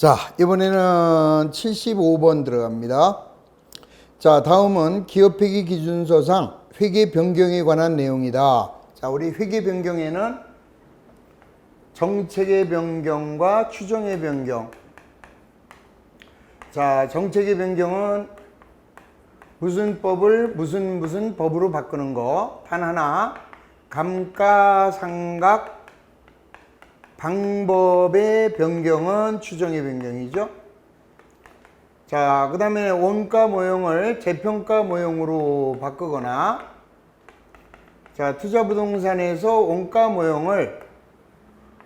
자, 이번에는 75번 들어갑니다. 자, 다음은 기업회계 기준서상 회계 변경에 관한 내용이다. 자, 우리 회계 변경에는 정책의 변경과 추정의 변경. 자, 정책의 변경은 무슨 법을 무슨 법으로 바꾸는 거. 단 하나, 감가상각 방법의 변경은 추정의 변경이죠. 자, 그 다음에 원가 모형을 재평가 모형으로 바꾸거나, 자, 투자부동산에서 원가 모형을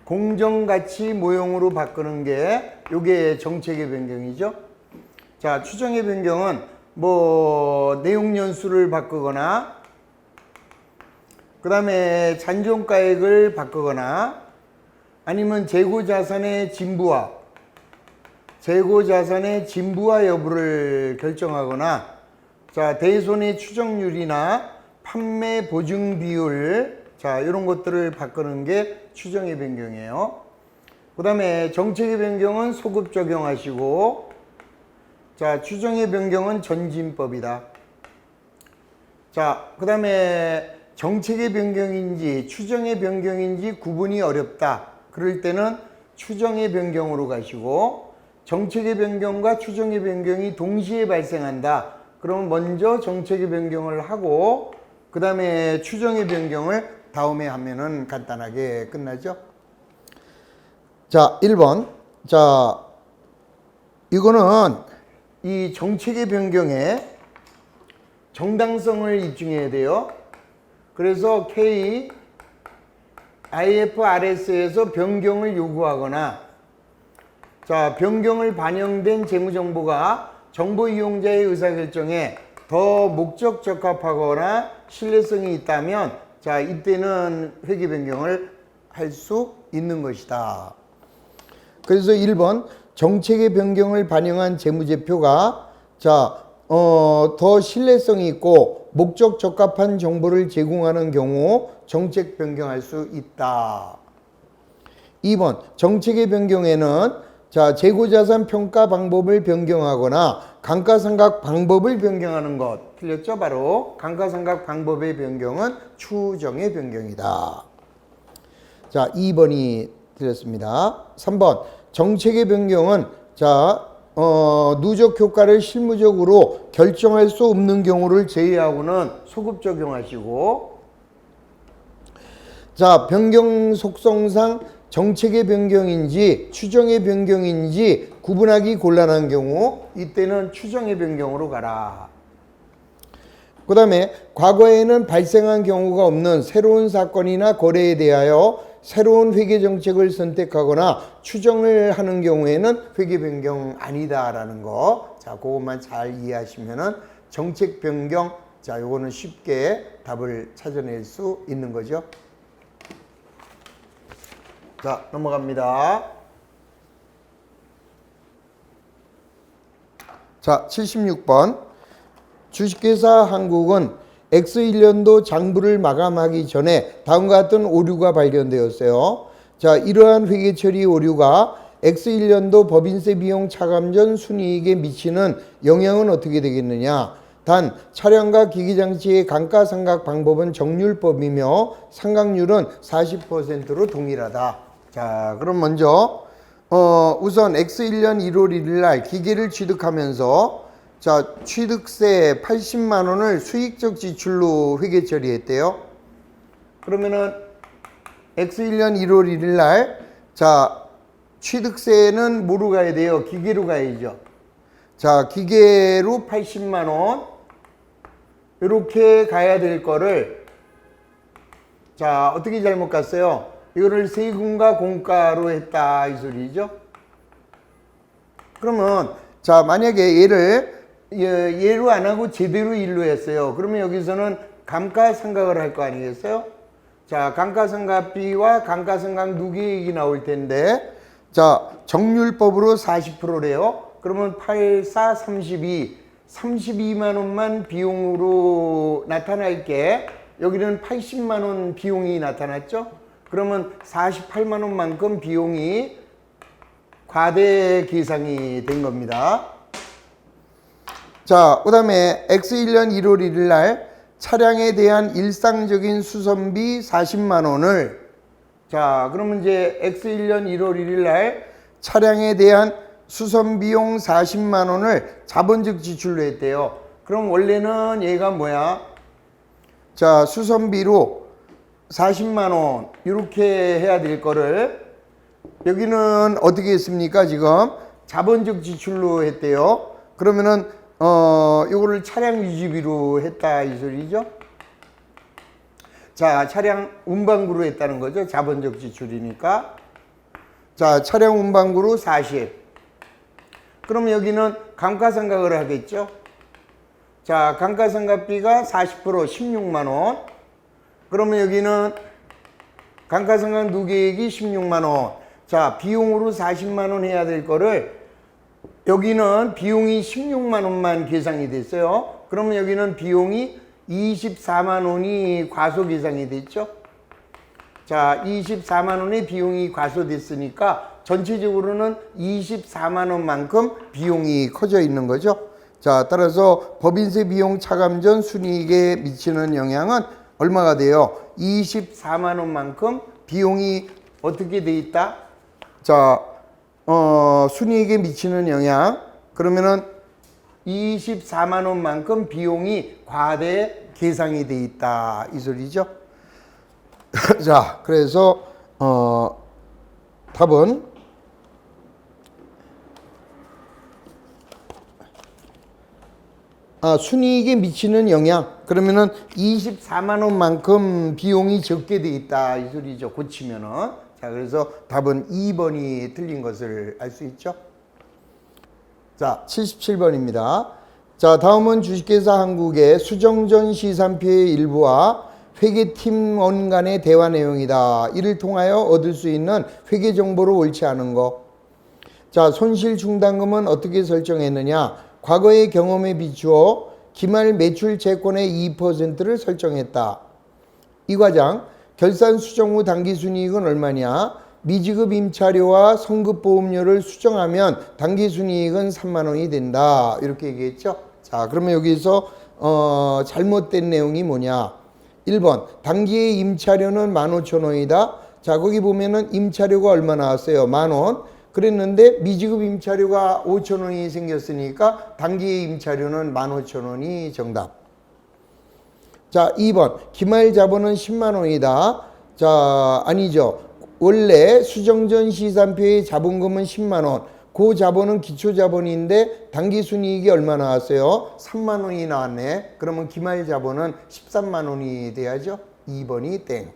공정가치 모형으로 바꾸는 게 요게 정책의 변경이죠. 자, 추정의 변경은 뭐 내용 연수를 바꾸거나, 그 다음에 잔존가액을 바꾸거나, 아니면 재고자산의 진부화 여부를 결정하거나, 자, 대손해 추정률이나 판매 보증 비율, 자, 이런 것들을 바꾸는 게 추정의 변경이에요. 그 다음에 정책의 변경은 소급 적용하시고, 자, 추정의 변경은 전진법이다. 자, 그 다음에 정책의 변경인지 추정의 변경인지 구분이 어렵다. 그럴 때는 추정의 변경으로 가시고, 정책의 변경과 추정의 변경이 동시에 발생한다. 그러면 먼저 정책의 변경을 하고 그 다음에 추정의 변경을 다음에 하면은 간단하게 끝나죠. 자, 1번. 자, 이거는 이 정책의 변경에 정당성을 입증해야 돼요. 그래서 IFRS에서 변경을 요구하거나, 자, 변경을 반영된 재무정보가 정보 이용자의 의사결정에 더 목적 적합하거나 신뢰성이 있다면, 자, 이때는 회계 변경을 할 수 있는 것이다. 그래서 1번 정책의 변경을 반영한 재무제표가 더 신뢰성이 있고 목적 적합한 정보를 제공하는 경우 정책 변경할 수 있다. 2번 정책의 변경에는 자, 재고자산 평가 방법을 변경하거나 감가상각 방법을 변경하는 것. 틀렸죠? 바로 감가상각 방법의 변경은 추정의 변경이다. 자, 2번이 틀렸습니다. 3번 정책의 변경은 자, 누적 효과를 실무적으로 결정할 수 없는 경우를 제외하고는 소급 적용하시고, 자, 변경 속성상 정책의 변경인지 추정의 변경인지 구분하기 곤란한 경우, 이때는 추정의 변경으로 가라. 그 다음에 과거에는 발생한 경우가 없는 새로운 사건이나 거래에 대하여 새로운 회계 정책을 선택하거나 추정을 하는 경우에는 회계 변경 아니다라는 거. 자, 그것만 잘 이해하시면은 정책 변경, 자, 요거는 쉽게 답을 찾아낼 수 있는 거죠. 자, 넘어갑니다. 자, 76번. 주식회사 한국은 X1년도 장부를 마감하기 전에 다음과 같은 오류가 발견되었어요. 자, 이러한 회계 처리 오류가 X1년도 법인세 비용 차감 전 순이익에 미치는 영향은 어떻게 되겠느냐? 단, 차량과 기기장치의 감가상각 방법은 정률법이며 상각률은 40%로 동일하다. 자, 그럼 먼저 우선 X1년 1월 1일 날 기계를 취득하면서, 자, 취득세 80만 원을 수익적 지출로 회계 처리했대요. 그러면은 X1년 1월 1일 날, 자, 취득세는 뭐로 가야 돼요? 기계로 가야죠. 자, 기계로 80만 원 이렇게 가야 될 거를, 자, 어떻게 잘못 갔어요? 이거를 세금과 공가로 했다 이 소리죠. 그러면 자, 만약에 얘로 안 하고 제대로 일로 했어요. 그러면 여기서는 감가상각을 할 거 아니겠어요? 자, 감가상각비와 감가상각 누계액이 나올 텐데, 자, 정률법으로 40%래요. 그러면 8, 4, 32, 32만 원만 비용으로 나타날 게 여기는 80만 원 비용이 나타났죠? 그러면 48만 원만큼 비용이 과대계상이 된 겁니다. 자, 그 다음에 X1년 1월 1일 날 차량에 대한 일상적인 수선비 40만 원을, 자, 그러면 이제 X1년 1월 1일 날 차량에 대한 수선비용 40만 원을 자본적 지출로 했대요. 그럼 원래는 얘가 뭐야? 자, 수선비로 40만 원 이렇게 해야 될 거를 여기는 어떻게 했습니까? 지금 자본적 지출로 했대요. 그러면은 요거를 차량 유지비로 했다 이 소리죠. 자, 차량 운반구로 했다는 거죠. 자본적 지출이니까. 자, 차량 운반구로 40. 그럼 여기는 감가상각을 하겠죠. 자, 감가상각비가 40% 16만 원. 그러면 여기는 감가상각 누계액이 16만 원. 자, 비용으로 40만 원 해야 될 거를 여기는 비용이 16만 원만 계상이 됐어요. 그러면 여기는 비용이 24만 원이 과소계상이 됐죠. 자, 24만 원의 비용이 과소됐으니까 전체적으로는 24만 원만큼 비용이 커져 있는 거죠. 자, 따라서 법인세 비용 차감 전 순이익에 미치는 영향은 얼마가 돼요? 24만 원만큼 비용이 어떻게 돼 있다? 자, 순이익에 미치는 영향, 그러면은 24만 원만큼 비용이 과대 계상이 돼 있다 이 소리죠. 자, 그래서 답은 순이익에 미치는 영향, 그러면은 24만 원만큼 비용이 적게 돼 있다 이 소리죠. 고치면은. 자, 그래서 답은 2번이 틀린 것을 알 수 있죠. 자, 77번입니다. 자, 다음은 주식회사 한국의 수정전 시산표의 일부와 회계팀원 간의 대화 내용이다. 이를 통하여 얻을 수 있는 회계 정보로 옳지 않은 것. 자, 손실 충당금은 어떻게 설정했느냐? 과거의 경험에 비추어 기말 매출 채권의 2%를 설정했다. 이 과장, 결산 수정 후 당기순이익은 얼마냐? 미지급 임차료와 성급보험료를 수정하면 당기순이익은 3만 원이 된다. 이렇게 얘기했죠. 자, 그러면 여기서 잘못된 내용이 뭐냐? 1번, 당기의 임차료는 15,000원이다. 자, 거기 보면은 임차료가 얼마 나왔어요? 10,000원. 그랬는데 미지급 임차료가 5,000원이 생겼으니까 당기의 임차료는 15,000원이 정답. 자, 2번, 기말 자본은 10만 원이다. 자, 아니죠. 원래 수정전 시산표의 자본금은 10만 원. 그 자본은 기초 자본인데 당기 순이익이 얼마 나왔어요? 3만 원이 나왔네. 그러면 기말 자본은 13만 원이 돼야죠. 2번이 땡.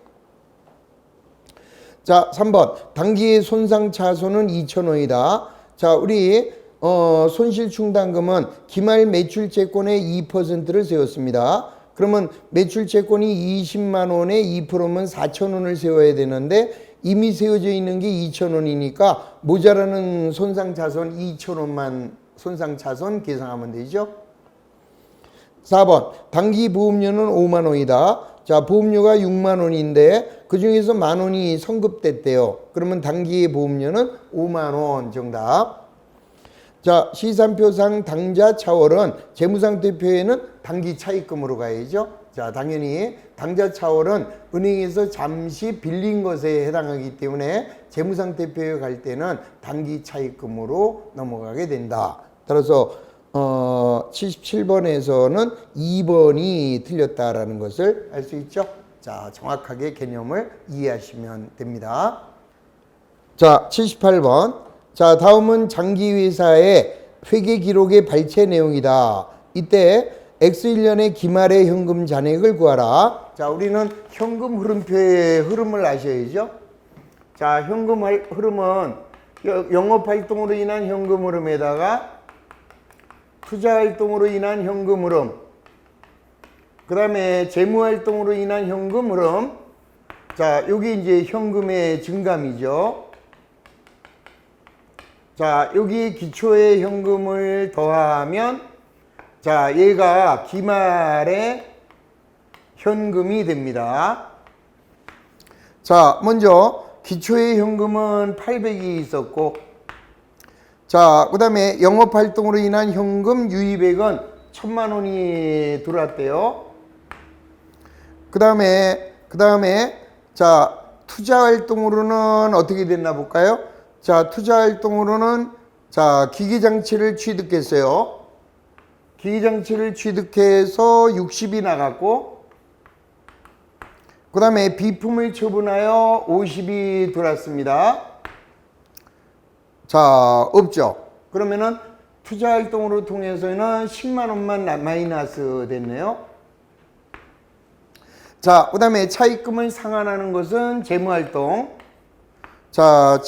자, 3번. 당기의 손상 차손은 2,000원이다. 자, 우리 손실 충당금은 기말 매출 채권의 2%를 세웠습니다. 그러면 매출 채권이 20만 원에 2%면 4,000원을 세워야 되는데 이미 세워져 있는 게 2,000원이니까 모자라는 손상 차손 2,000원만 손상 차손 계산하면 되죠. 4번. 당기 보험료는 5만 원이다. 자, 보험료가 6만 원인데 그 중에서 만 원이 성급됐대요. 그러면 당기의 보험료는 5만 원 정답. 자, 시산표상 당자 차월은 재무상태표에는 당기 차입금으로 가야죠. 자, 당연히 당자 차월은 은행에서 잠시 빌린 것에 해당하기 때문에 재무상태표에 갈 때는 당기 차입금으로 넘어가게 된다. 따라서 77번에서는 2번이 틀렸다라는 것을 알 수 있죠. 자, 정확하게 개념을 이해하시면 됩니다. 자, 78번. 자, 다음은 장기회사의 회계 기록의 발췌 내용이다. 이때 X1년의 기말의 현금 잔액을 구하라. 자, 우리는 현금 흐름표의 흐름을 아셔야죠. 자, 현금 흐름은 영업활동으로 인한 현금 흐름에다가 투자활동으로 인한 현금 흐름, 그 다음에 재무활동으로 인한 현금 흐름. 자, 여기 이제 현금의 증감이죠. 자, 여기 기초의 현금을 더하면 자, 얘가 기말의 현금이 됩니다. 자, 먼저 기초의 현금은 800이 있었고 자, 그 다음에 영업활동으로 인한 현금 유입액은 1,000만 원이 들어왔대요. 그 다음에 자, 투자활동으로는 어떻게 됐나 볼까요? 자, 투자활동으로는 자, 기기장치를 취득했어요. 기기장치를 취득해서 60이 나갔고, 그 다음에 비품을 처분하여 50이 들어왔습니다. 자, 없죠. 그러면은 투자활동으로 통해서는 10만 원만 마이너스 됐네요. 자, 그 다음에 차입금을 상환하는 것은 재무활동. 자,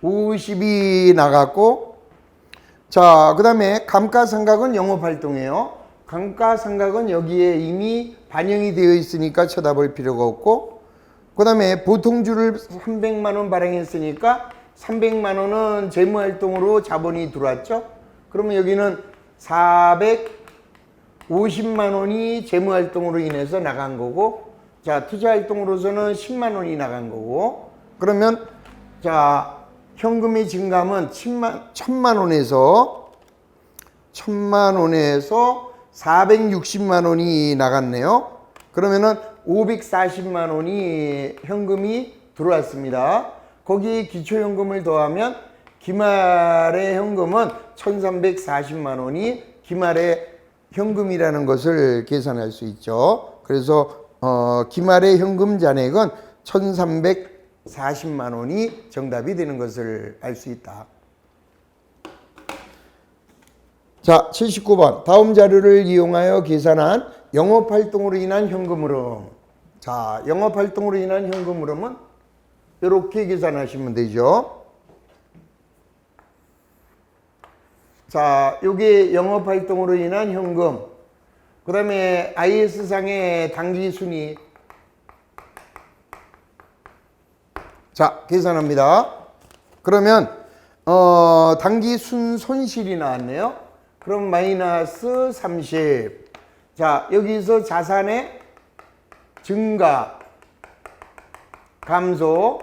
750이 나갔고, 자, 그 다음에 감가상각은 영업활동이에요. 감가상각은 여기에 이미 반영이 되어 있으니까 쳐다볼 필요가 없고, 그 다음에 보통주를 300만 원 발행했으니까 300만 원은 재무활동으로 자본이 들어왔죠. 그러면 여기는 450만 원이 재무활동으로 인해서 나간 거고, 자, 투자활동으로서는 10만 원이 나간 거고, 그러면 자, 현금의 증감은 1,000만 원에서 460만 원이 나갔네요. 그러면은 540만 원이 현금이 들어왔습니다. 거기에 기초현금을 더하면 기말의 현금은 1,340만 원이 기말의 현금이라는 것을 계산할 수 있죠. 그래서 기말의 현금 잔액은 1,340만 원이 정답이 되는 것을 알 수 있다. 자, 79번. 다음 자료를 이용하여 계산한 영업활동으로 인한 현금 흐름. 자, 영업활동으로 인한 현금 흐름은 이렇게 계산하시면 되죠. 자, 요게 영업활동으로 인한 현금. 그 다음에 IS상의 당기순이익. 자, 계산합니다. 그러면 당기순 손실이 나왔네요. 그럼 마이너스 30. 자, 여기서 자산의 증가, 감소,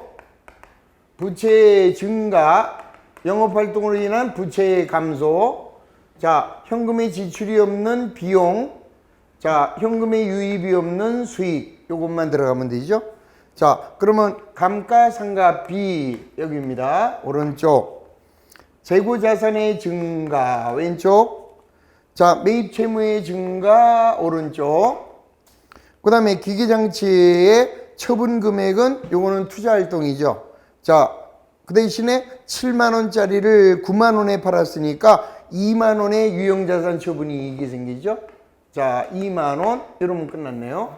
부채의 증가, 영업활동으로 인한 부채의 감소, 자, 현금의 지출이 없는 비용, 자, 현금의 유입이 없는 수익, 요것만 들어가면 되죠. 자, 그러면 감가상각비 여기입니다. 오른쪽. 재고자산의 증가 왼쪽. 자, 매입채무의 증가 오른쪽. 그 다음에 기계장치의 처분금액은 요거는 투자활동이죠. 자, 그 대신에 7만원짜리를 9만원에 팔았으니까 2만원의 유형자산 처분이 이익이 생기죠. 자, 2만원 이러면 끝났네요.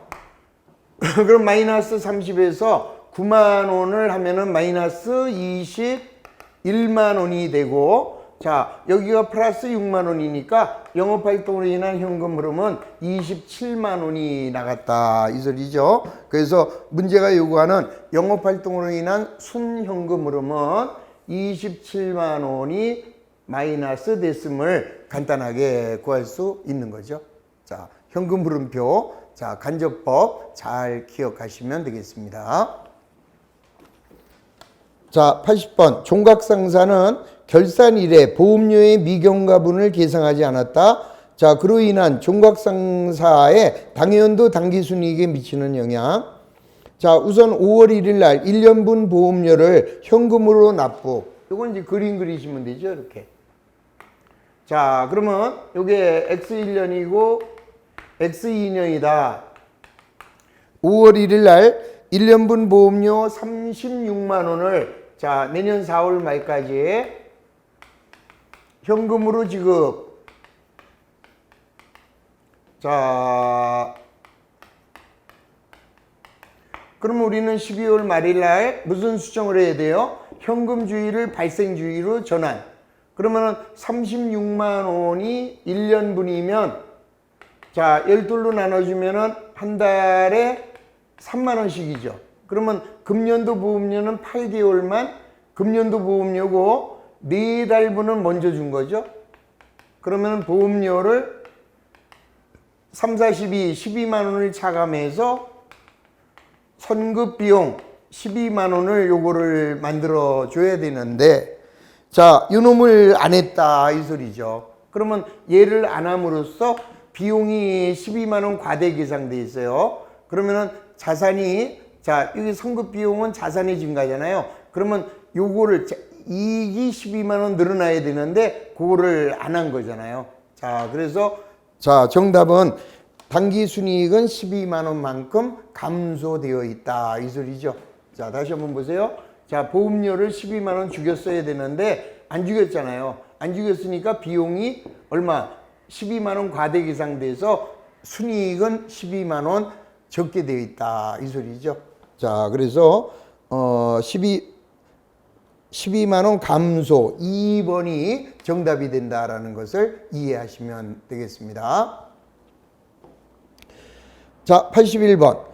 그럼 마이너스 30에서 9만원을 하면은 마이너스 21만 원이 되고, 자, 여기가 플러스 6만 원이니까 영업활동으로 인한 현금 흐름은 27만 원이 나갔다 이 소리죠. 그래서 문제가 요구하는 영업활동으로 인한 순현금 흐름은 27만 원이 마이너스 됐음을 간단하게 구할 수 있는 거죠. 자, 현금 흐름표, 자, 간접법 잘 기억하시면 되겠습니다. 자, 80번. 종각상사는 결산 이래 보험료의 미경과분을 계상하지 않았다. 자, 그로 인한 종각상사의 당연도 당기순이익에 미치는 영향. 자, 우선 5월 1일 날 1년분 보험료를 현금으로 납부. 이건 이제 그림 그리시면 되죠, 이렇게. 자, 그러면 이게 X1년이고 X2년이다. 5월 1일 날 1년분 보험료 36만 원을 자, 내년 4월 말까지 현금으로 지급. 자, 그럼 우리는 12월 말일 날 무슨 수정을 해야 돼요? 현금주의를 발생주의로 전환. 그러면은 36만 원이 1년분이면 자, 12로 나눠주면은 한 달에 3만 원씩이죠. 그러면 금년도 보험료는 8개월만 금년도 보험료고 4달분은 먼저 준 거죠. 그러면 보험료를 3, 4, 12만 원을 차감해서 선급 비용 12만 원을 요거를 만들어 줘야 되는데, 자, 이놈을 안 했다 이 소리죠. 그러면 얘를 안 함으로써 비용이 12만 원 과대 계상돼 있어요. 그러면은 자산이, 자, 여기 선급 비용은 자산이 증가잖아요. 그러면 요거를 이익이 12만 원 늘어나야 되는데 그거를 안 한 거잖아요. 자, 그래서 자, 정답은 당기 순이익은 12만 원만큼 감소되어 있다 이 소리죠. 자, 다시 한번 보세요. 자, 보험료를 12만 원 죽였어야 되는데 안 죽였잖아요. 안 죽였으니까 비용이 얼마? 12만 원 과대 계상돼서 순이익은 12만 원 적게 되어 있다 이 소리죠. 자, 그래서 12만 원 감소 2번이 정답이 된다라는 것을 이해하시면 되겠습니다. 자, 81번.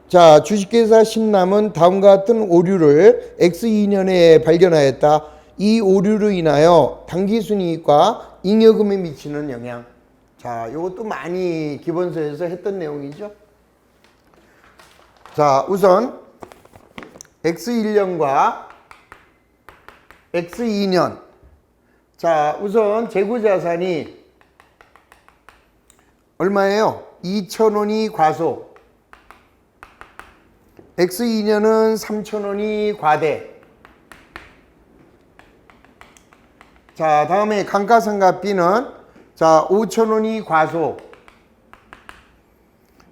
자, 주식회사 신남은 다음과 같은 오류를 X2년에 발견하였다. 이 오류로 인하여 당기순이익과 잉여금에 미치는 영향. 자, 이것도 많이 기본서에서 했던 내용이죠. 자, 우선 X1년과 X2년. 자, 우선 재고자산이 얼마예요? 2,000원이 과소. X2년은 3,000원이 과대. 자, 다음에 감가상각비는 자, 5,000원이 과소.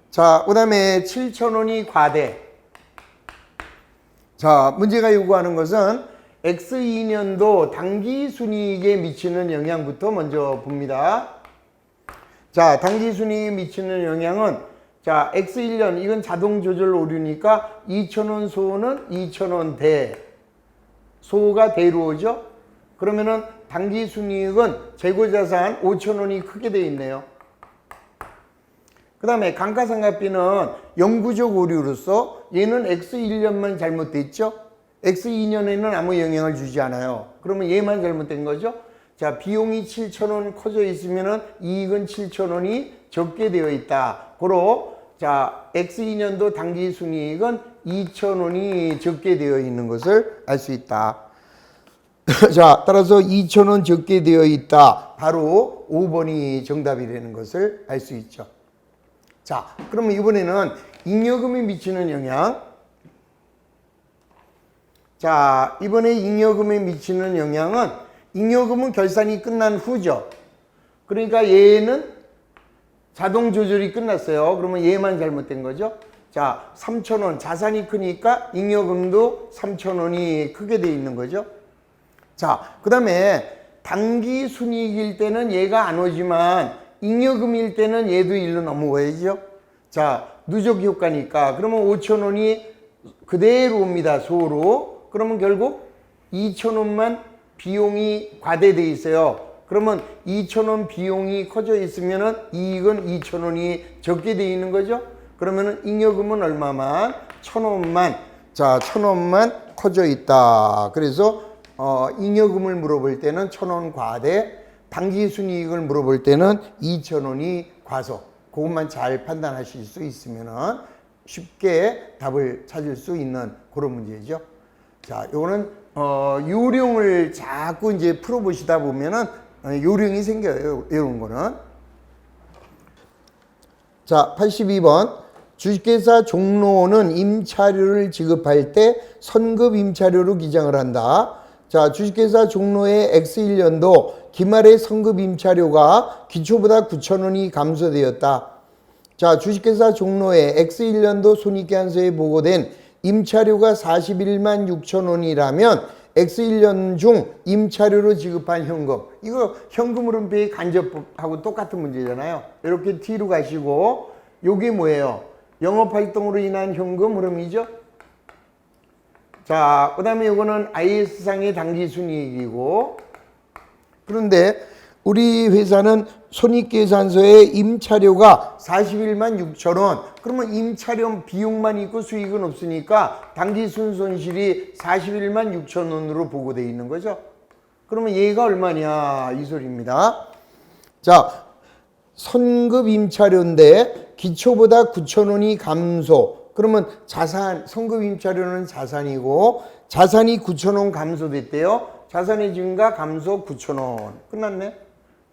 자, 그 다음에 7,000원이 과대. 자, 문제가 요구하는 것은 X2년도 당기순이익에 미치는 영향부터 먼저 봅니다. 자, 당기순이익에 미치는 영향은 자, X1년 이건 자동 조절 오류니까 2,000원 소는 2,000원 대. 소가 대로 오죠? 그러면은 당기순이익은 재고자산 5,000원이 크게 돼 있네요. 그 다음에 감가상각비는 영구적 오류로서 얘는 X1년만 잘못됐죠? X2년에는 아무 영향을 주지 않아요. 그러면 얘만 잘못된 거죠? 자, 비용이 7,000원 커져 있으면은 이익은 7,000원이 적게 되어 있다. 고로 자, X2년도 당기순이익은 2,000원이 적게 되어 있는 것을 알 수 있다. 자, 따라서 2,000원 적게 되어 있다. 바로 5번이 정답이 되는 것을 알 수 있죠. 자, 그러면 이번에는 잉여금이 미치는 영향. 자, 이번에 잉여금에 미치는 영향은 잉여금은 결산이 끝난 후죠. 그러니까 얘는 자동 조절이 끝났어요. 그러면 얘만 잘못된 거죠. 자, 3,000원 자산이 크니까 잉여금도 3,000원이 크게 돼 있는 거죠. 자, 그 다음에 당기 순이익일 때는 얘가 안 오지만 잉여금일 때는 얘도 일로 넘어가야죠. 자, 누적 효과니까 그러면 5,000원이 그대로 옵니다. 소로. 그러면 결국 2,000원만 비용이 과대돼 있어요. 그러면 2,000원 비용이 커져 있으면은 이익은 2,000원이 적게 돼 있는 거죠. 그러면은 잉여금은 얼마만? 1,000원만. 자, 1,000원만 커져 있다. 그래서 잉여금을 물어볼 때는 1,000원 과대, 당기순이익을 물어볼 때는 2,000원이 과소. 그것만 잘 판단하실 수 있으면은 쉽게 답을 찾을 수 있는 그런 문제죠. 자, 요거는 요령을 자꾸 이제 풀어보시다 보면은 요령이 생겨요. 이런 거는. 자, 82번. 주식회사 종로는 임차료를 지급할 때 선급 임차료로 기장을 한다. 자, 주식회사 종로의 X1년도 기말의 선급 임차료가 기초보다 9,000원이 감소되었다. 자, 주식회사 종로의 X1년도 손익계산서에 보고된 임차료가 41만 6천원이라면 X1년 중 임차료로 지급한 현금. 이거 현금 흐름표의 간접하고 똑같은 문제잖아요. 이렇게 T로 가시고 요게 뭐예요? 영업활동으로 인한 현금 흐름이죠. 자, 그 다음에 이거는 IS상의 당기순이익이고, 그런데 우리 회사는 손익계산서에 임차료가 41만 6천원. 그러면 임차료 비용만 있고 수익은 없으니까 당기순 손실이 41만 6천원으로 보고되어 있는 거죠. 그러면 얘가 얼마냐 이 소리입니다. 자, 선급 임차료인데 기초보다 9천원이 감소. 그러면 자산, 선급 임차료는 자산이고 자산이 9,000원 감소됐대요. 자산의 증가 감소 9,000원. 끝났네.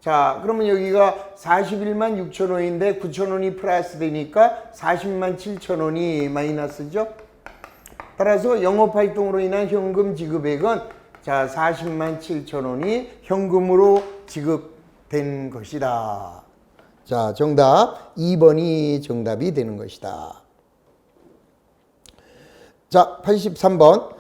자, 그러면 여기가 41만 6천원인데 9천원이 플러스 되니까 40만 7천원이 마이너스죠. 따라서 영업활동으로 인한 현금 지급액은 자 40만 7천원이 현금으로 지급된 것이다. 자, 정답 2번이 정답이 되는 것이다. 자, 83번.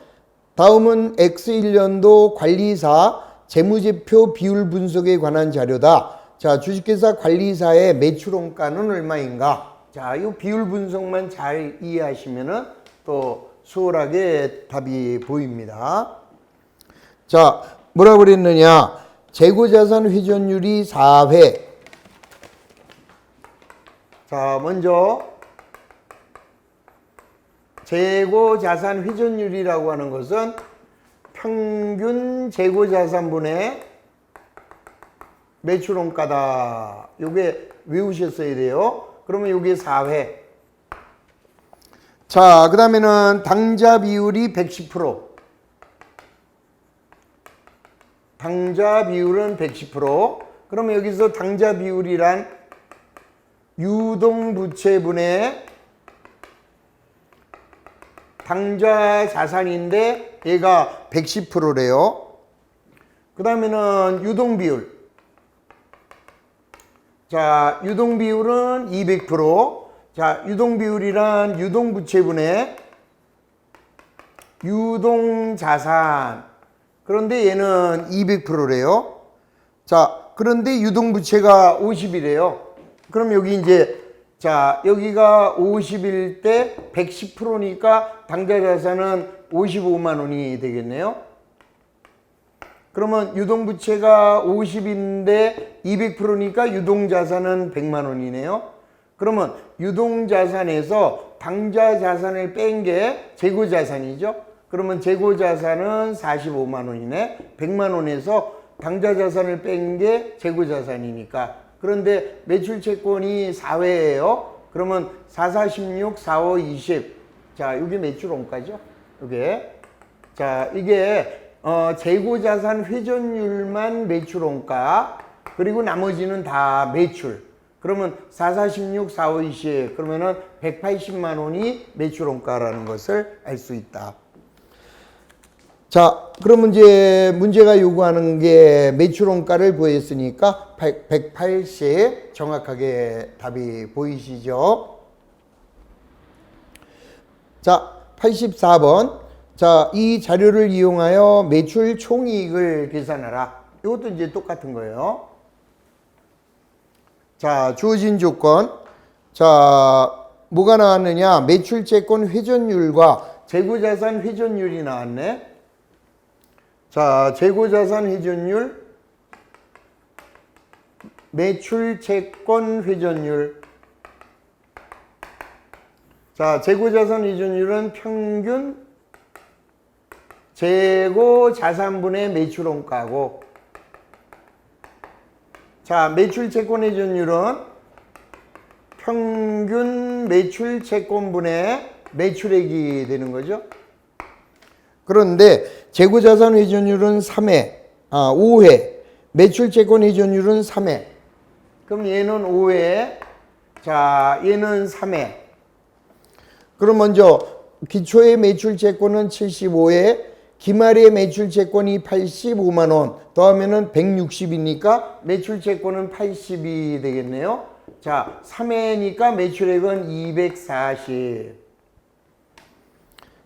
다음은 X1년도 관리사 재무제표 비율 분석에 관한 자료다. 자, 주식회사 관리사의 매출원가는 얼마인가? 자, 이 비율 분석만 잘 이해하시면은 또 수월하게 답이 보입니다. 자, 뭐라고 그랬느냐? 재고자산 회전율이 4회. 자, 먼저 재고자산 회전율이라고 하는 것은 평균 재고자산분의 매출원가다. 요게 외우셨어야 돼요. 그러면 요게 4회. 자, 그 다음에는 당좌 비율이 110%. 당좌 비율은 110%. 그러면 여기서 당좌 비율이란 유동부채분의 당좌 자산인데 얘가 110%래요. 그 다음에는 유동비율. 자, 유동비율은 200%. 자, 유동비율이란 유동부채분의 유동자산. 그런데 얘는 200%래요. 자, 그런데 유동부채가 50이래요. 그럼 여기 이제 자, 여기가 50일 때 110%니까 당좌자산은 55만 원이 되겠네요. 그러면 유동부채가 50인데 200%니까 유동자산은 100만 원이네요. 그러면 유동자산에서 당좌자산을 뺀 게 재고자산이죠. 그러면 재고자산은 45만 원이네. 100만 원에서 당좌자산을 뺀 게 재고자산이니까. 그런데 매출채권이 4회예요. 그러면 4, 4, 16, 4, 5, 20. 자, 이게 매출원가죠. 이게. 자, 이게 재고자산 회전율만 매출원가. 그리고 나머지는 다 매출. 그러면 4, 4, 16, 4, 5, 20. 그러면은 180만 원이 매출원가라는 것을 알 수 있다. 자, 그러면 이제 문제가 요구하는 게 매출원가를 구했으니까 180 정확하게 답이 보이시죠? 자, 84번. 자, 이 자료를 이용하여 매출 총이익을 계산하라. 이것도 이제 똑같은 거예요. 자, 주어진 조건. 자, 뭐가 나왔느냐? 매출채권 회전율과 재고자산 회전율이 나왔네. 자, 재고자산 회전율, 매출채권 회전율. 자, 재고자산 회전율은 평균 재고자산분의 매출원가고, 자, 매출채권 회전율은 평균 매출채권분의 매출액이 되는 거죠. 그런데 재고자산 회전율은 5회, 매출채권 회전율은 3회. 그럼 얘는 5회, 자, 얘는 3회. 그럼 먼저 기초의 매출채권은 75회, 기말의 매출채권이 85만 원, 더하면은 160이니까 매출채권은 80이 되겠네요. 자, 3회니까 매출액은 240.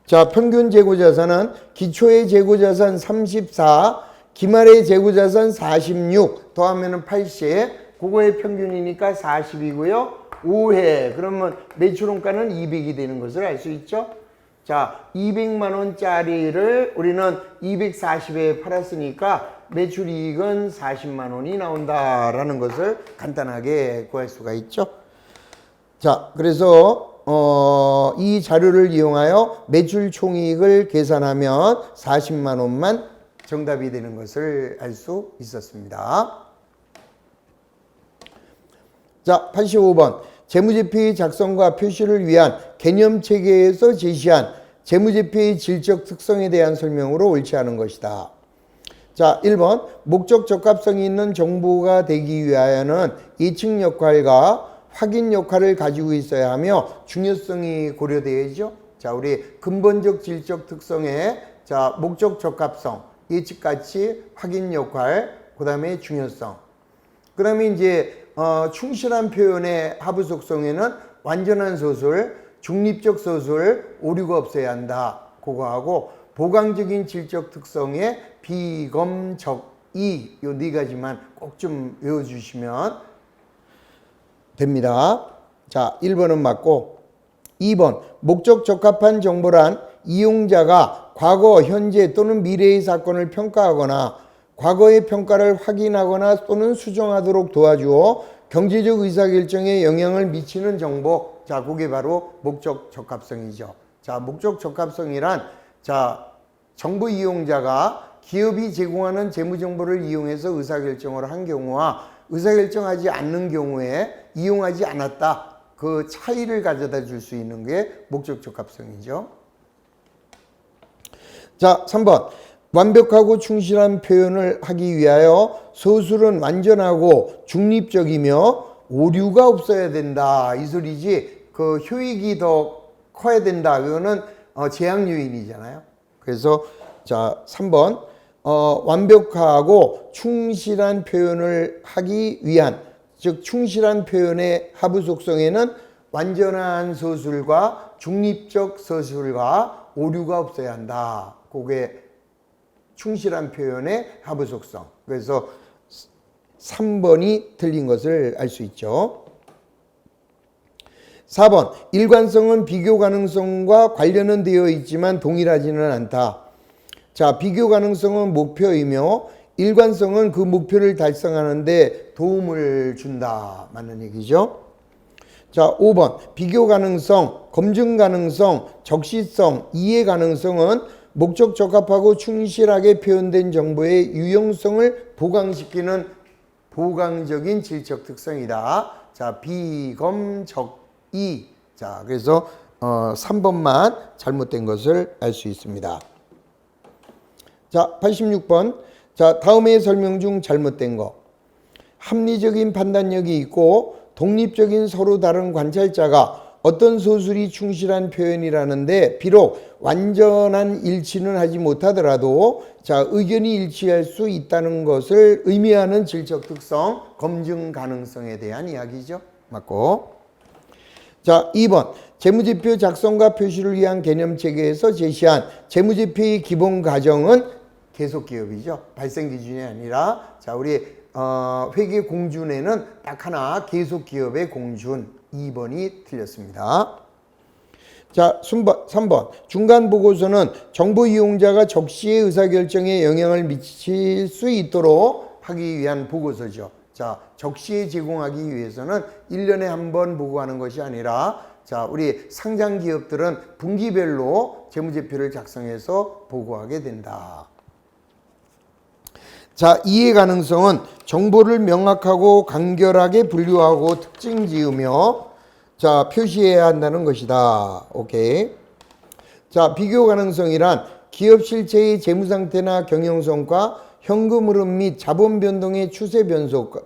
자, 평균 재고자산은 기초의 재고자산 34, 기말의 재고자산 46, 더하면은 80, 그거의 평균이니까 40이고요. 5회, 그러면 매출원가는 200이 되는 것을 알 수 있죠. 자, 200만 원짜리를 우리는 240에 팔았으니까 매출이익은 40만 원이 나온다라는 것을 간단하게 구할 수가 있죠. 자, 그래서 이 자료를 이용하여 매출 총이익을 계산하면 40만 원만 정답이 되는 것을 알 수 있었습니다. 자, 85번. 재무제표의 작성과 표시를 위한 개념체계에서 제시한 재무제표의 질적 특성에 대한 설명으로 옳지 않은 것이다. 자, 1번 목적 적합성이 있는 정보가 되기 위하여는 예측 역할과 확인 역할을 가지고 있어야 하며 중요성이 고려되어야죠. 자, 우리 근본적 질적 특성의 자, 목적 적합성, 예측 가치, 확인 역할, 그다음에 중요성. 그다음에 이제 충실한 표현의 하부 속성에는 완전한 소술, 중립적 소술, 오류가 없어야 한다. 그거하고 보강적인 질적 특성의 비검적이 요 네 가지만 꼭 좀 외워주시면 됩니다. 자, 1번은 맞고 2번 목적 적합한 정보란 이용자가 과거, 현재 또는 미래의 사건을 평가하거나 과거의 평가를 확인하거나 또는 수정하도록 도와주어 경제적 의사결정에 영향을 미치는 정보. 자, 그게 바로 목적 적합성이죠. 자, 목적 적합성이란 자, 정보 이용자가 기업이 제공하는 재무정보를 이용해서 의사결정을 한 경우와 의사결정하지 않는 경우에 이용하지 않았다. 그 차이를 가져다 줄 수 있는 게 목적 적합성이죠. 자, 3번. 완벽하고 충실한 표현을 하기 위하여 소술은 완전하고 중립적이며 오류가 없어야 된다. 이 소리지. 그 효익이 더 커야 된다. 그거는 제약 요인이잖아요. 그래서 자, 3번. 완벽하고 충실한 표현을 하기 위한, 즉 충실한 표현의 하부 속성에는 완전한 서술과 중립적 서술과 오류가 없어야 한다. 그게 충실한 표현의 하부 속성. 그래서 3번이 틀린 것을 알 수 있죠. 4번. 일관성은 비교 가능성과 관련은 되어 있지만 동일하지는 않다. 자, 비교 가능성은 목표이며 일관성은 그 목표를 달성하는 데 도움을 준다. 맞는 얘기죠. 자, 5번. 비교 가능성, 검증 가능성, 적시성, 이해 가능성은 목적 적합하고 충실하게 표현된 정보의 유용성을 보강시키는 보강적인 질적 특성이다. 자, 비검적이. 자, 그래서 3번만 잘못된 것을 알 수 있습니다. 자, 86번. 자, 다음의 설명 중 잘못된 거. 합리적인 판단력이 있고 독립적인 서로 다른 관찰자가 어떤 소술이 충실한 표현이라는데 비록 완전한 일치는 하지 못하더라도 자, 의견이 일치할 수 있다는 것을 의미하는 질적 특성, 검증 가능성에 대한 이야기죠. 맞고. 자, 2번. 재무제표 작성과 표시를 위한 개념체계에서 제시한 재무제표의 기본 가정은 계속기업이죠. 발생기준이 아니라 자, 우리 회계 공준에는 딱 하나 계속기업의 공준. 2번이 틀렸습니다. 자, 3번. 중간보고서는 정보 이용자가 적시의 의사결정에 영향을 미칠 수 있도록 하기 위한 보고서죠. 자, 적시에 제공하기 위해서는 1년에 한 번 보고하는 것이 아니라 자, 우리 상장 기업들은 분기별로 재무제표를 작성해서 보고하게 된다. 자, 이해 가능성은 정보를 명확하고 간결하게 분류하고 특징 지으며 자, 표시해야 한다는 것이다. 오케이. 자, 비교 가능성이란 기업 실체의 재무 상태나 경영 성과, 현금 흐름 및 자본 변동의 추세 분석과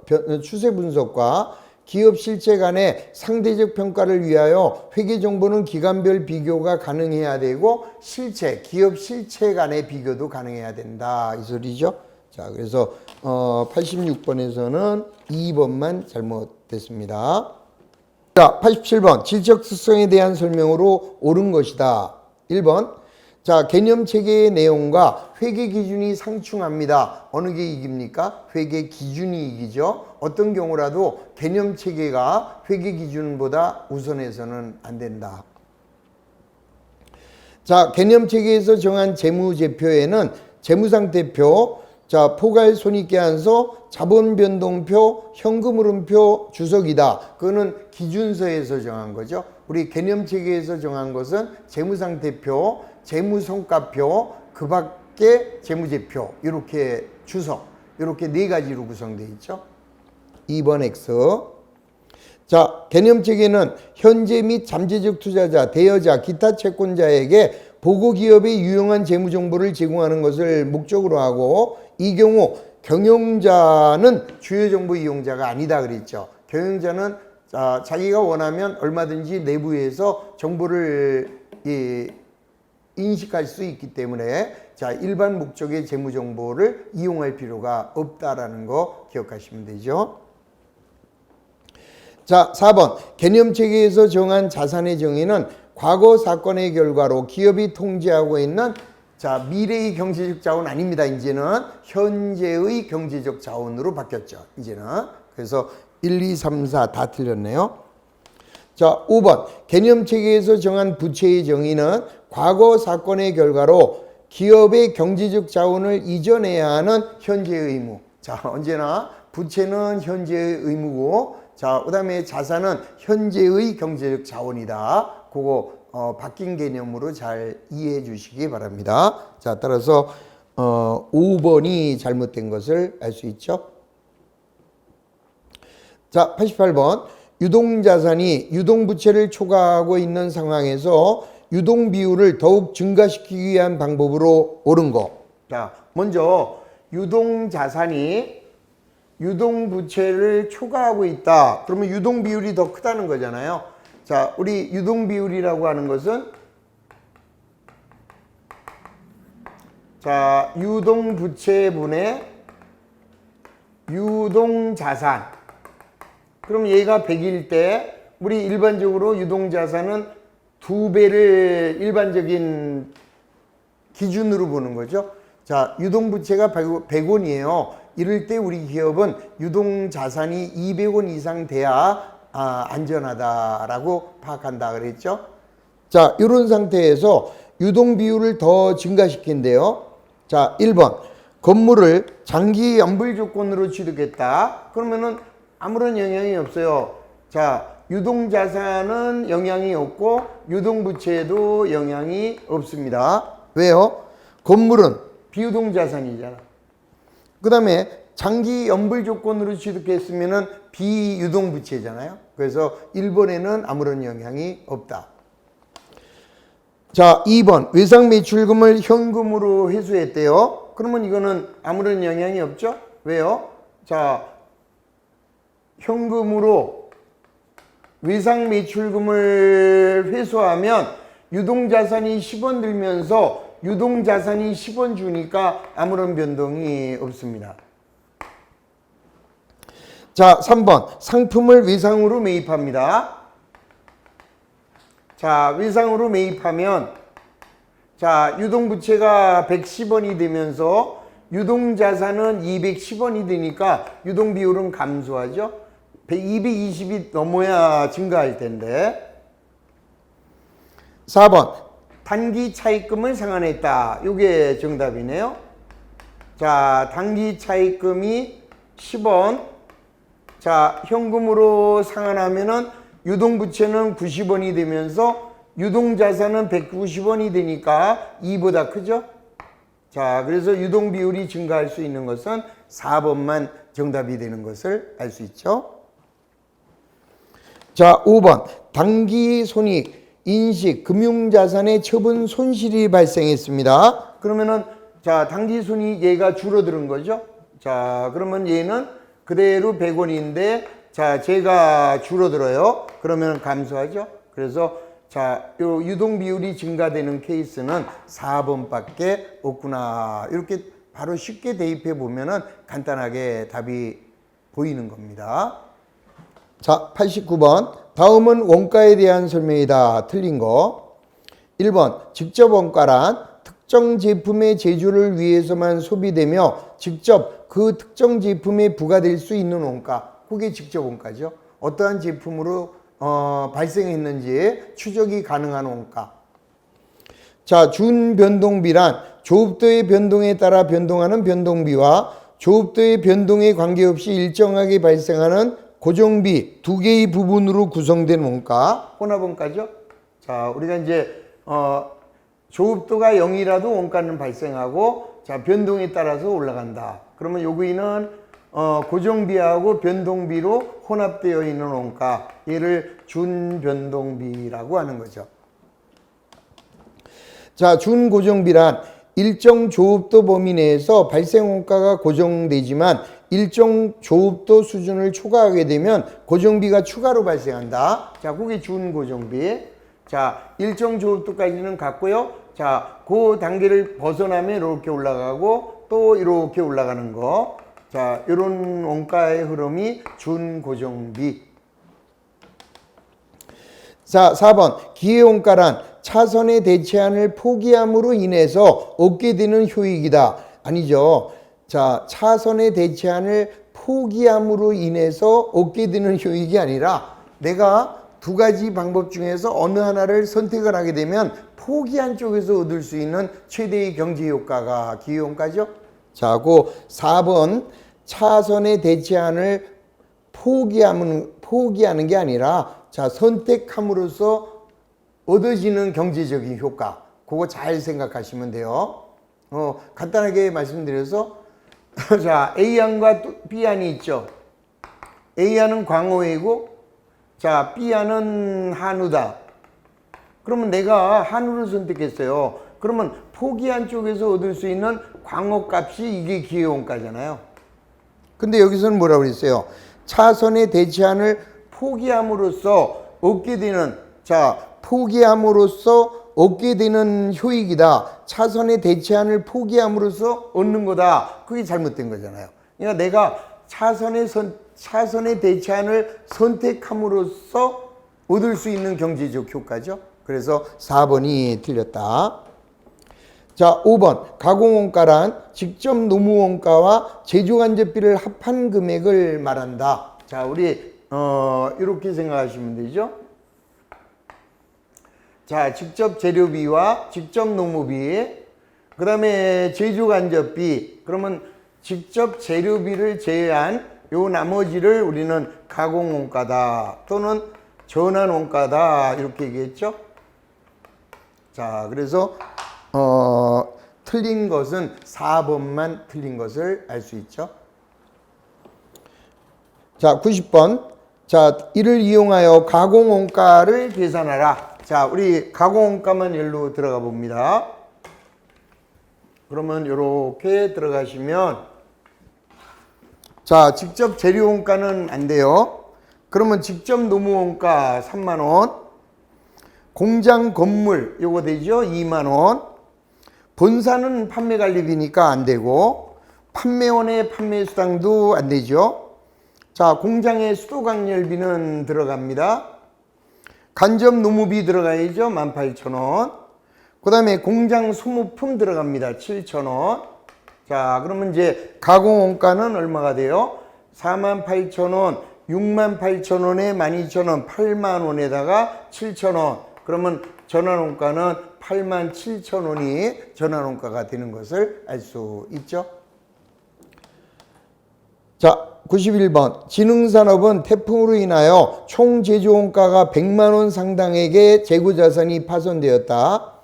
기업 실체 간의 상대적 평가를 위하여 회계 정보는 기간별 비교가 가능해야 되고 실체, 기업 실체 간의 비교도 가능해야 된다. 이 소리죠. 자, 그래서 86번에서는 2번만 잘못됐습니다. 자, 87번. 질적 특성에 대한 설명으로 옳은 것이다. 1번. 자, 개념 체계의 내용과 회계 기준이 상충합니다. 어느 게 이깁니까? 회계 기준이 이기죠. 어떤 경우라도 개념 체계가 회계 기준보다 우선해서는 안 된다. 자, 개념 체계에서 정한 재무제표에는 재무상태표, 자, 포괄손익계산서, 자본변동표, 현금흐름표, 주석이다. 그거는 기준서에서 정한 거죠. 우리 개념체계에서 정한 것은 재무상태표, 재무성과표, 그 밖에 재무제표, 이렇게 주석, 이렇게 네 가지로 구성되어 있죠. 2번 X. 자, 개념체계는 현재 및 잠재적 투자자, 대여자, 기타 채권자에게 보고기업에 유용한 재무정보를 제공하는 것을 목적으로 하고, 이 경우 경영자는 주요 정보 이용자가 아니다 그랬죠. 경영자는 자기가 원하면 얼마든지 내부에서 정보를 인식할 수 있기 때문에 일반 목적의 재무정보를 이용할 필요가 없다라는 거 기억하시면 되죠. 자, 4번. 개념체계에서 정한 자산의 정의는 과거 사건의 결과로 기업이 통제하고 있는 미래의 경제적 자원 아닙니다. 이제는 현재의 경제적 자원으로 바뀌었죠. 이제는. 그래서 1, 2, 3, 4 다 틀렸네요. 자, 5번. 개념체계에서 정한 부채의 정의는 과거 사건의 결과로 기업의 경제적 자원을 이전해야 하는 현재의 의무. 자, 언제나 부채는 현재의 의무고, 그 다음에 자산은 현재의 경제적 자원이다. 그거 바뀐 개념으로 잘 이해해 주시기 바랍니다. 자, 따라서 5번이 잘못된 것을 알 수 있죠. 자, 88번. 유동자산이 유동부채를 초과하고 있는 상황에서 유동비율을 더욱 증가시키기 위한 방법으로 옳은 거. 자, 먼저 유동자산이 유동부채를 초과하고 있다. 그러면 유동비율이 더 크다는 거잖아요. 자, 우리 유동비율이라고 하는 것은 유동부채분의 유동자산. 그럼 얘가 100일 때 우리 일반적으로 유동자산은 2배를 일반적인 기준으로 보는 거죠. 자, 유동부채가 100원이에요. 이럴 때 우리 기업은 유동자산이 200원 이상 돼야 안전하다라고 파악한다 그랬죠. 자, 이런 상태에서 유동비율을 더 증가시킨대요. 자, 1번. 건물을 장기 연불 조건으로 취득했다. 그러면은 아무런 영향이 없어요. 자, 유동자산은 영향이 없고 유동부채에도 영향이 없습니다. 왜요? 건물은 비유동자산이잖아. 그 다음에 장기 연불 조건으로 취득했으면 비유동부채잖아요. 그래서 1번에는 아무런 영향이 없다. 자, 2번. 외상 매출금을 현금으로 회수했대요. 그러면 이거는 아무런 영향이 없죠? 왜요? 자, 현금으로 외상 매출금을 회수하면 유동자산이 10원 들면서 유동자산이 10원 주니까 아무런 변동이 없습니다. 자, 3번. 상품을 외상으로 매입합니다. 자, 외상으로 매입하면 유동부채가 110원이 되면서 유동자산은 210원이 되니까 유동비율은 감소하죠. 220이 넘어야 증가할 텐데. 4번. 단기 차입금을 상환했다. 이게 정답이네요. 자, 단기 차입금이 10원. 자, 현금으로 상환하면은 유동부채는 90원이 되면서 유동자산은 190원이 되니까 2보다 크죠? 자, 그래서 유동비율이 증가할 수 있는 것은 4번만 정답이 되는 것을 알 수 있죠. 자, 5번. 단기 손익, 인식, 금융자산의 처분 손실이 발생했습니다. 그러면은 단기 손익 얘가 줄어드는 거죠. 자, 그러면 얘는 그대로 100원인데 제가 줄어들어요. 그러면 감소하죠. 그래서 요 유동비율이 증가되는 케이스는 4번밖에 없구나. 이렇게 바로 쉽게 대입해 보면은 간단하게 답이 보이는 겁니다. 자, 89번. 다음은 원가에 대한 설명이다. 틀린 거. 1번. 직접 원가란 특정 제품의 제조를 위해서만 소비되며 직접 그 특정 제품에 부과될 수 있는 원가. 그게 직접 원가죠. 어떠한 제품으로 발생했는지 추적이 가능한 원가. 자, 준변동비란 조업도의 변동에 따라 변동하는 변동비와 조업도의 변동에 관계없이 일정하게 발생하는 고정비 두 개의 부분으로 구성된 원가, 혼합원가죠. 자, 우리가 이제 조업도가 0이라도 원가는 발생하고 변동에 따라서 올라간다. 그러면 여기는 고정비하고 변동비로 혼합되어 있는 원가, 얘를 준변동비라고 하는 거죠. 자, 준고정비란 일정 조업도 범위 내에서 발생 원가가 고정되지만 일정 조업도 수준을 초과하게 되면 고정비가 추가로 발생한다. 자, 그게 준고정비. 자, 일정 조업도까지는 갔고요. 자, 그 단계를 벗어나면 이렇게 올라가고 또 이렇게 올라가는 거. 자, 이런 원가의 흐름이 준고정비. 자, 4번. 기회원가란 차선의 대체안을 포기함으로 인해서 얻게 되는 효익이다. 아니죠. 자, 차선의 대체안을 포기함으로 인해서 얻게 되는 효익이 아니라 내가 두 가지 방법 중에서 어느 하나를 선택을 하게 되면 포기한 쪽에서 얻을 수 있는 최대의 경제 효과가 기회원가죠. 자, 그 4번 차선의 대체안을 포기하는 게 아니라 자, 선택함으로써 얻어지는 경제적인 효과. 그거 잘 생각하시면 돼요. 간단하게 말씀드려서 자, A안과 B안이 있죠. A안은 광어회고 자, B안은 한우다. 그러면 내가 한우를 선택했어요. 그러면 포기한 쪽에서 얻을 수 있는 광어 값이 이게 기회원가잖아요. 근데 여기서는 뭐라고 그랬어요? 차선의 대체안을 포기함으로써 얻게 되는 포기함으로써 얻게 되는 효익이다. 차선의 대체안을 포기함으로써 얻는 거다. 그게 잘못된 거잖아요. 그러니까 내가 차선의 대체안을 선택함으로써 얻을 수 있는 경제적 효과죠. 그래서 4번이 틀렸다. 자, 5번. 가공원가란 직접 노무원가와 제조간접비를 합한 금액을 말한다. 자, 우리 이렇게 생각하시면 되죠. 자, 직접 재료비와 직접 노무비, 그 다음에 제조간접비. 그러면 직접 재료비를 제외한 요 나머지를 우리는 가공원가다 또는 전환원가다 이렇게 얘기했죠. 자, 그래서 틀린 것은 4번만 틀린 것을 알 수 있죠. 자, 90번. 자, 이를 이용하여 가공원가를 계산하라. 자, 우리 가공원가만 일로 들어가 봅니다. 그러면 이렇게 들어가시면 자, 직접 재료원가는 안 돼요. 그러면 직접 노무원가 3만 원, 공장 건물 요거 되죠? 2만 원. 본사는 판매관리비니까 안 되고 판매원의 판매수당도 안 되죠. 자, 공장의 수도강렬비는 들어갑니다. 간접 노무비 들어가야죠. 18,000원. 그 다음에 공장 소모품 들어갑니다. 7,000원. 자, 그러면 이제 가공원가는 얼마가 돼요? 48,000원, 68,000원에 12,000원, 8만원에다가 7,000원. 그러면 전환원가는 87,000원이 전환원가가 되는 것을 알 수 있죠. 자, 91번. 진흥산업은 태풍으로 인하여 총 제조원가가 100만원 상당에게 재고자산이 파손되었다.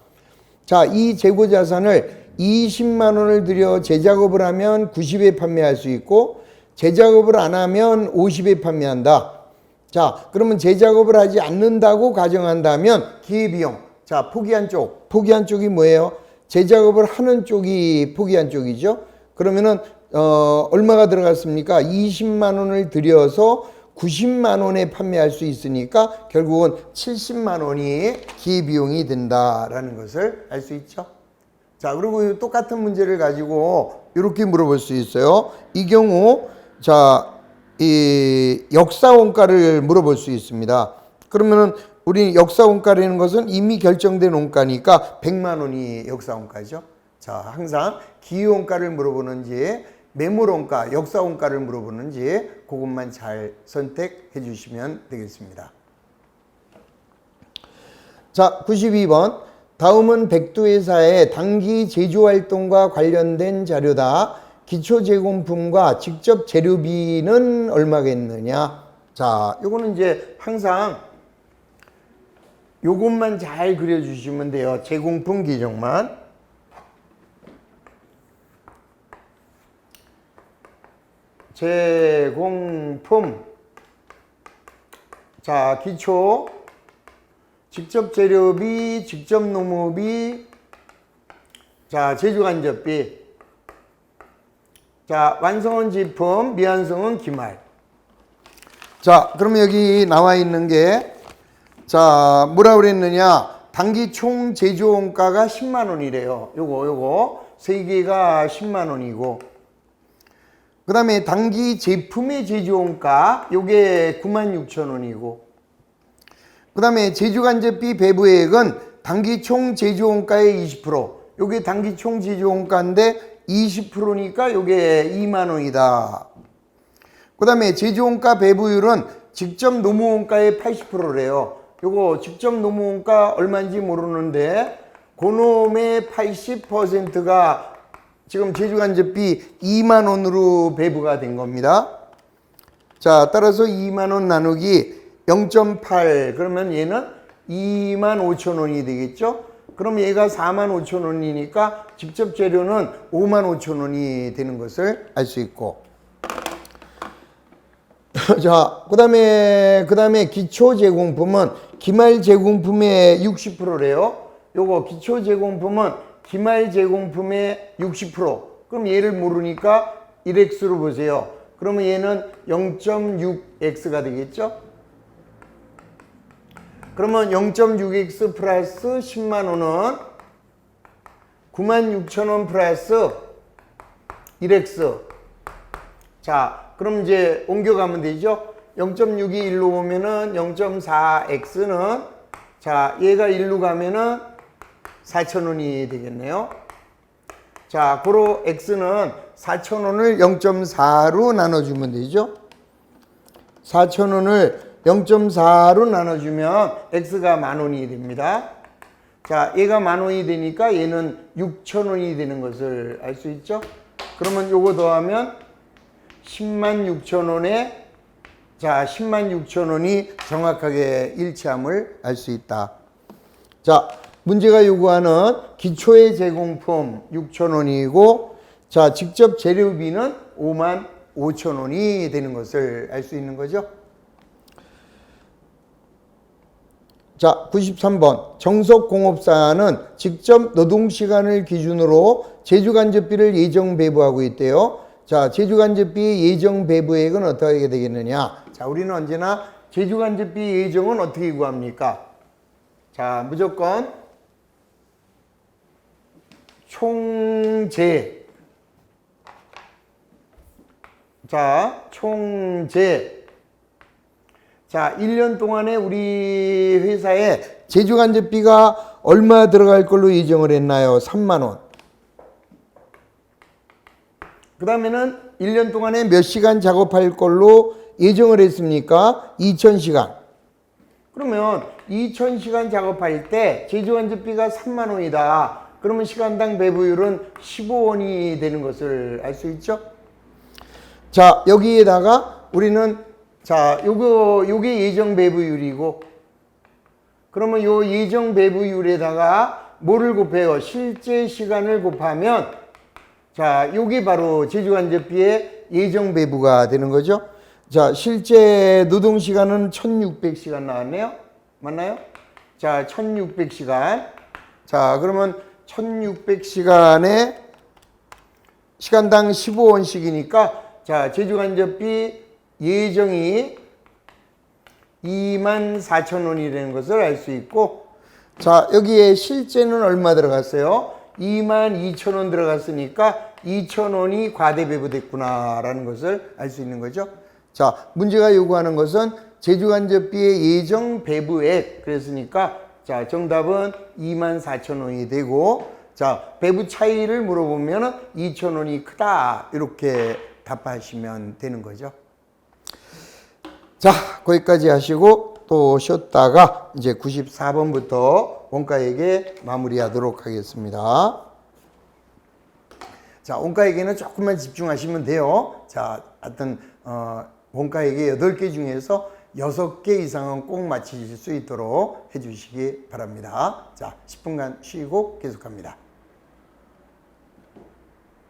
자, 이 재고자산을 20만원을 들여 제작업을 하면 90에 판매할 수 있고 제작업을 안 하면 50에 판매한다. 자, 그러면 제작업을 하지 않는다고 가정한다면 기회비용. 자, 포기한 쪽이 뭐예요? 제작업을 하는 쪽이 포기한 쪽이죠. 그러면은 얼마가 들어갔습니까? 20만 원을 들여서 90만 원에 판매할 수 있으니까 결국은 70만 원이 기회비용이 된다라는 것을 알 수 있죠. 자, 그리고 똑같은 문제를 가지고 이렇게 물어볼 수 있어요. 이 경우 자, 이 역사원가를 물어볼 수 있습니다. 그러면은 우리 역사원가라는 것은 이미 결정된 원가니까 100만 원이 역사원가죠. 자, 항상 기회원가를 물어보는지 매물원가, 역사원가를 물어보는지 그것만 잘 선택해 주시면 되겠습니다. 자, 92번. 다음은 백두회사의 단기 제조활동과 관련된 자료다. 기초제공품과 직접 재료비는 얼마겠느냐. 자, 요거는 이제 항상 요것만 잘 그려주시면 돼요. 제공품 기정만. 제공품. 자, 기초, 직접 재료비, 직접 노무비, 자, 제주간접비. 자, 완성은 제품, 미완성은 기말. 자, 그러면 여기 나와 있는 게, 자, 뭐라 그랬느냐. 단기 총 제조원가가 10만 원이래요. 요거. 세 개가 10만 원이고. 그 다음에 단기 제품의 제조원가, 요게 96,000원이고. 그 다음에 제주간접비 배부액은 단기 총 제조원가의 20%. 요게 단기 총 제조원가인데 20%니까 요게 2만 원이다. 그 다음에 제조원가 배부율은 직접 노무원가의 80%래요. 요거 직접 노무원가 얼마인지 모르는데 그놈의 80%가 지금 제주간접비 2만 원으로 배부가 된 겁니다. 자, 따라서 2만 원 나누기 0.8 그러면 얘는 2만 5천 원이 되겠죠. 그럼 얘가 4만 5천 원이니까 직접 재료는 5만 5천 원이 되는 것을 알 수 있고. 자, 그 다음에 기초 제공품은 기말 제공품의 60%래요. 요거 기초 제공품은 기말 제공품의 60%. 그럼 얘를 모르니까 1x로 보세요. 그러면 얘는 0.6x가 되겠죠. 그러면 0.6x 플러스 10만 원은 96,000원 플러스 1x. 자, 그럼 이제 옮겨가면 되죠. 0.6이 1로 오면은 0.4x는 자, 얘가 1로 가면은 4,000원이 되겠네요. 자, 고로 x는 4,000원을 0.4로 나눠주면 되죠. 4,000원을 0.4로 나눠주면 x가 10,000원이 됩니다. 자, 얘가 10,000원이 되니까 얘는 6,000원이 되는 것을 알 수 있죠. 그러면 요거 더하면 106,000원에 자, 106,000원이 정확하게 일치함을 알 수 있다. 자, 문제가 요구하는 기초의 제공품 6,000원이고 자, 직접 재료비는 55,000원이 되는 것을 알 수 있는 거죠. 자, 93번. 정석공업사는 직접 노동시간을 기준으로 제주간접비를 예정 배부하고 있대요. 자, 제주간접비 예정 배부액은 어떻게 되겠느냐. 자, 우리는 언제나 제주간접비 예정은 어떻게 구합니까? 자, 무조건 총재. 자, 총재. 자, 1년 동안에 우리 회사에 제주간접비가 얼마 들어갈 걸로 예정을 했나요? 3만 원. 그 다음에는 1년 동안에 몇 시간 작업할 걸로 예정을 했습니까? 2,000시간. 그러면 2,000시간 작업할 때 제주간접비가 3만 원이다. 그러면 시간당 배부율은 15원이 되는 것을 알 수 있죠? 자, 여기에다가 우리는 자, 요게 예정 배부율이고, 그러면 요 예정 배부율에다가 뭐를 곱해요? 실제 시간을 곱하면, 자, 요게 바로 제주간접비의 예정 배부가 되는 거죠. 자, 실제 노동 시간은 1,600시간 나왔네요. 맞나요? 자, 1,600시간. 자, 그러면 1,600시간에 시간당 15원씩이니까, 자, 제주간접비 예정이 24,000원이 되는 것을 알 수 있고, 자, 여기에 실제는 얼마 들어갔어요? 22,000원 들어갔으니까 2,000원이 과대배부됐구나 라는 것을 알 수 있는 거죠. 자, 문제가 요구하는 것은 제주간접비의 예정 배부액. 그랬으니까 자, 정답은 24,000원이 되고, 자, 배부 차이를 물어보면 2,000원이 크다 이렇게 답하시면 되는 거죠. 자, 거기까지 하시고 또 쉬었다가 이제 94번부터 원가에게 마무리하도록 하겠습니다. 자, 원가에게는 조금만 집중하시면 돼요. 자, 하여튼 원가에게 8개 중에서 6개 이상은 꼭 맞히실 수 있도록 해주시기 바랍니다. 자, 10분간 쉬고 계속합니다.